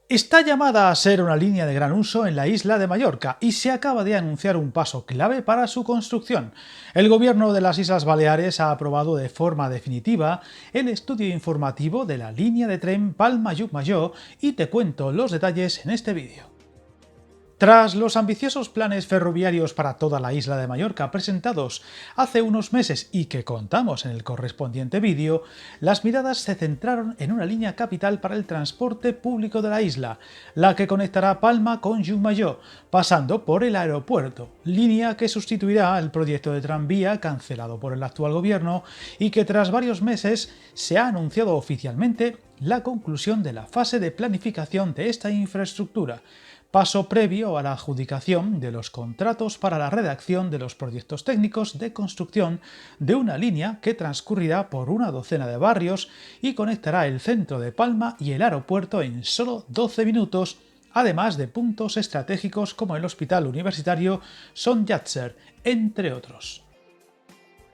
Está llamada a ser una línea de gran uso en la isla de Mallorca y se acaba de anunciar un paso clave para su construcción. El gobierno de las Islas Baleares ha aprobado de forma definitiva el estudio informativo de la línea de tren Palma-Llucmajor y te cuento los detalles en este vídeo. Tras los ambiciosos planes ferroviarios para toda la isla de Mallorca presentados hace unos meses y que contamos en el correspondiente vídeo, las miradas se centraron en una línea capital para el transporte público de la isla, la que conectará Palma con Llucmajor, pasando por el aeropuerto, línea que sustituirá el proyecto de tranvía cancelado por el actual gobierno y que tras varios meses se ha anunciado oficialmente la conclusión de la fase de planificación de esta infraestructura, paso previo a la adjudicación de los contratos para la redacción de los proyectos técnicos de construcción de una línea que transcurrirá por una docena de barrios y conectará el centro de Palma y el aeropuerto en solo 12 minutos, además de puntos estratégicos como el Hospital Universitario Son Llàtzer, entre otros.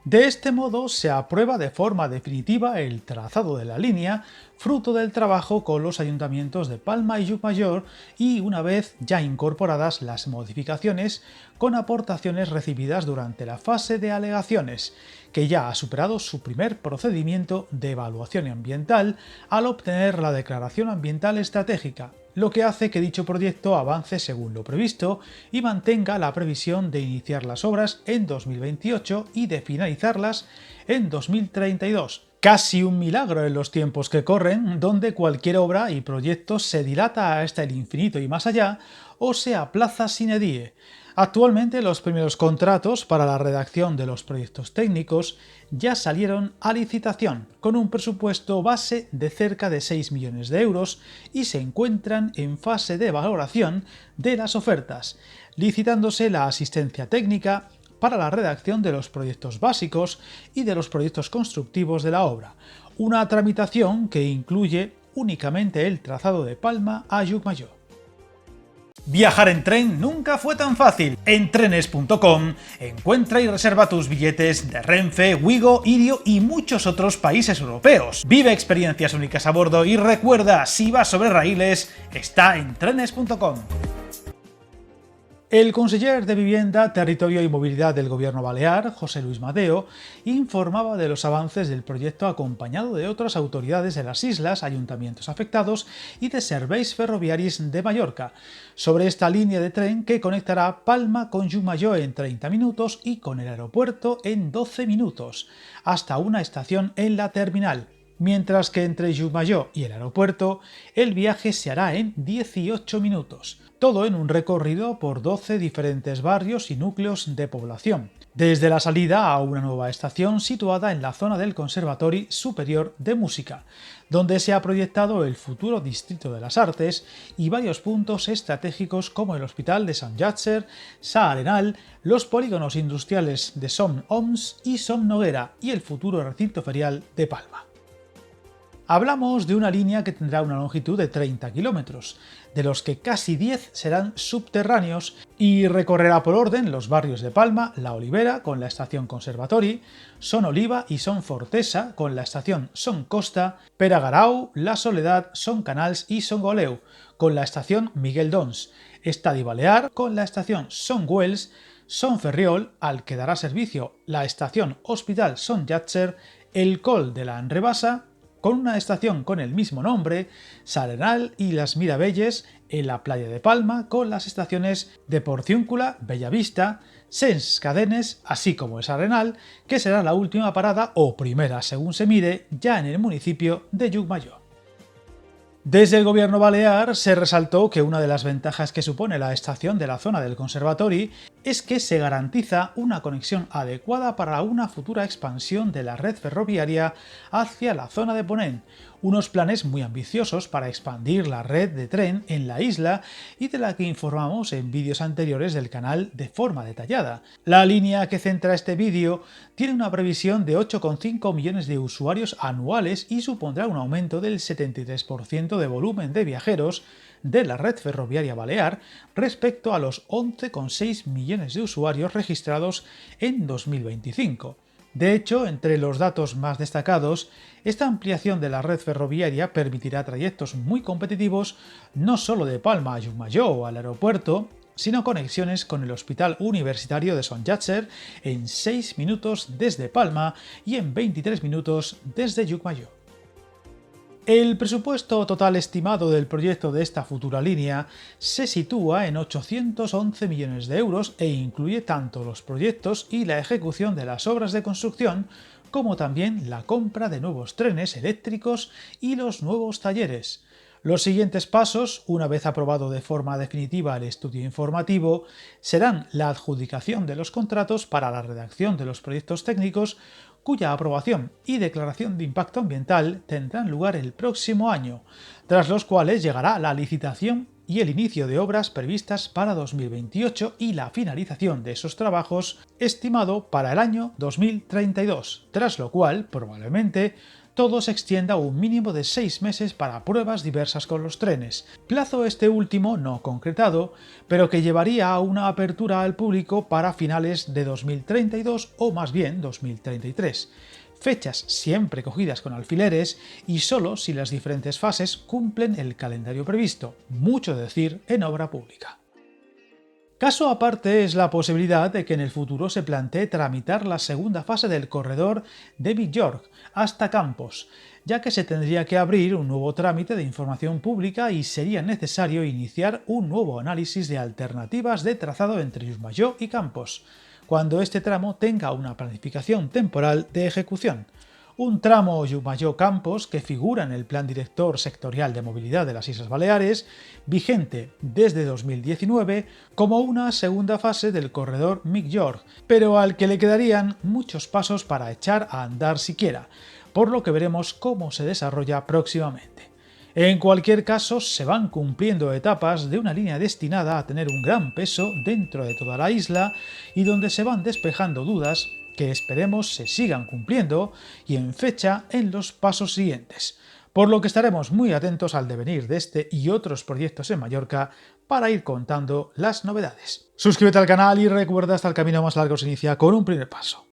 De este modo se aprueba de forma definitiva el trazado de la línea, fruto del trabajo con los ayuntamientos de Palma y Llucmajor y una vez ya incorporadas las modificaciones con aportaciones recibidas durante la fase de alegaciones, que ya ha superado su primer procedimiento de evaluación ambiental al obtener la declaración ambiental estratégica, lo que hace que dicho proyecto avance según lo previsto y mantenga la previsión de iniciar las obras en 2028 y de finalizarlas en 2032. Casi un milagro en los tiempos que corren, donde cualquier obra y proyecto se dilata hasta el infinito y más allá, o se aplaza sine die. Actualmente los primeros contratos para la redacción de los proyectos técnicos ya salieron a licitación, con un presupuesto base de cerca de 6 millones de euros y se encuentran en fase de valoración de las ofertas, licitándose la asistencia técnica para la redacción de los proyectos básicos y de los proyectos constructivos de la obra, una tramitación que incluye únicamente el trazado de Palma a Llucmajor. Viajar en tren nunca fue tan fácil. En trenes.com encuentra y reserva tus billetes de Renfe, Wigo, Irio y muchos otros países europeos. Vive experiencias únicas a bordo y recuerda, si vas sobre raíles, está en trenes.com. El conseller de Vivienda, Territorio y Movilidad del Gobierno Balear, José Luis Madeo, informaba de los avances del proyecto acompañado de otras autoridades de las islas, ayuntamientos afectados y de serveis ferroviaris de Mallorca, sobre esta línea de tren que conectará Palma con Llucmajor en 30 minutos y con el aeropuerto en 12 minutos, hasta una estación en la terminal, mientras que entre Llucmajor y el aeropuerto el viaje se hará en 18 minutos. Todo en un recorrido por 12 diferentes barrios y núcleos de población, desde la salida a una nueva estación situada en la zona del Conservatori Superior de Música, donde se ha proyectado el futuro Distrito de las Artes y varios puntos estratégicos como el Hospital de Son Llàtzer, Sa Arenal, los polígonos industriales de Som Oms y Som Noguera y el futuro recinto ferial de Palma. Hablamos de una línea que tendrá una longitud de 30 kilómetros, de los que casi 10 serán subterráneos y recorrerá por orden los barrios de Palma, La Olivera con la estación Conservatori, Son Oliva y Son Fortesa con la estación Son Costa, Peragarau, La Soledad, Son Canals y Son Goleu con la estación Miguel Dons, Estadi Balear con la estación Son Güells, Son Ferriol, al que dará servicio la estación Hospital Son Llàtzer, el Col de la Enrevasa, con una estación con el mismo nombre, Sa Arenal y Las Mirabelles en la playa de Palma, con las estaciones de Porciúncula, Bellavista, Sens Cadenes, así como Sa Arenal, que será la última parada o primera según se mire, ya en el municipio de Llucmajor. Desde el gobierno balear se resaltó que una de las ventajas que supone la estación de la zona del Conservatori es que se garantiza una conexión adecuada para una futura expansión de la red ferroviaria hacia la zona de Ponent, unos planes muy ambiciosos para expandir la red de tren en la isla y de la que informamos en vídeos anteriores del canal de forma detallada. La línea que centra este vídeo tiene una previsión de 8,5 millones de usuarios anuales y supondrá un aumento del 73% de volumen de viajeros de la red ferroviaria balear respecto a los 11,6 millones de usuarios registrados en 2025. De hecho, entre los datos más destacados, esta ampliación de la red ferroviaria permitirá trayectos muy competitivos no solo de Palma a Llucmajor o al aeropuerto, sino conexiones con el Hospital Universitario de Son Llàtzer en 6 minutos desde Palma y en 23 minutos desde Llucmajor. El presupuesto total estimado del proyecto de esta futura línea se sitúa en 811 millones de euros e incluye tanto los proyectos y la ejecución de las obras de construcción como también la compra de nuevos trenes eléctricos y los nuevos talleres. Los siguientes pasos, una vez aprobado de forma definitiva el estudio informativo, serán la adjudicación de los contratos para la redacción de los proyectos técnicos, cuya aprobación y declaración de impacto ambiental tendrán lugar el próximo año, tras los cuales llegará la licitación y el inicio de obras previstas para 2028 y la finalización de esos trabajos estimado para el año 2032, tras lo cual, probablemente, todo se extienda un mínimo de 6 meses para pruebas diversas con los trenes, plazo este último no concretado, pero que llevaría a una apertura al público para finales de 2032 o más bien 2033. Fechas siempre cogidas con alfileres y solo si las diferentes fases cumplen el calendario previsto, mucho decir en obra pública. Caso aparte es la posibilidad de que en el futuro se plantee tramitar la segunda fase del corredor de Vic-York hasta Campos, ya que se tendría que abrir un nuevo trámite de información pública y sería necesario iniciar un nuevo análisis de alternativas de trazado entre Llucmajor y Campos, cuando este tramo tenga una planificación temporal de ejecución. Un tramo Llucmajor-Campos que figura en el Plan Director Sectorial de Movilidad de las Islas Baleares, vigente desde 2019 como una segunda fase del corredor Vic-York, pero al que le quedarían muchos pasos para echar a andar siquiera, por lo que veremos cómo se desarrolla próximamente. En cualquier caso, se van cumpliendo etapas de una línea destinada a tener un gran peso dentro de toda la isla y donde se van despejando dudas que esperemos se sigan cumpliendo y en fecha en los pasos siguientes, por lo que estaremos muy atentos al devenir de este y otros proyectos en Mallorca para ir contando las novedades. Suscríbete al canal y recuerda, hasta el camino más largo se inicia con un primer paso.